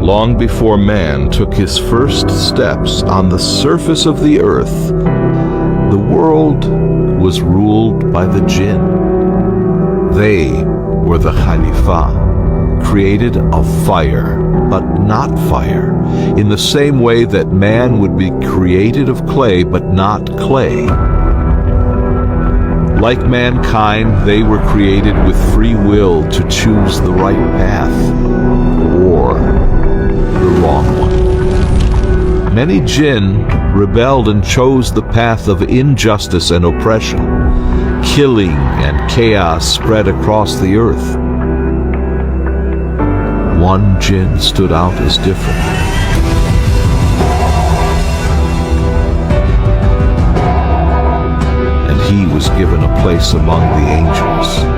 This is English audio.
long before man took his first steps on the surface of the earth, the world was ruled by the jinn. They were the Khalifa, created of fire, but not fire, in the same way that man would be created of clay, but not clay. Like mankind, they were created with free will to choose the right path or the wrong one. Many jinn rebelled and chose the path of injustice and oppression. Killing and chaos spread across the earth. One jinn stood out as different. And he was given a place among the angels.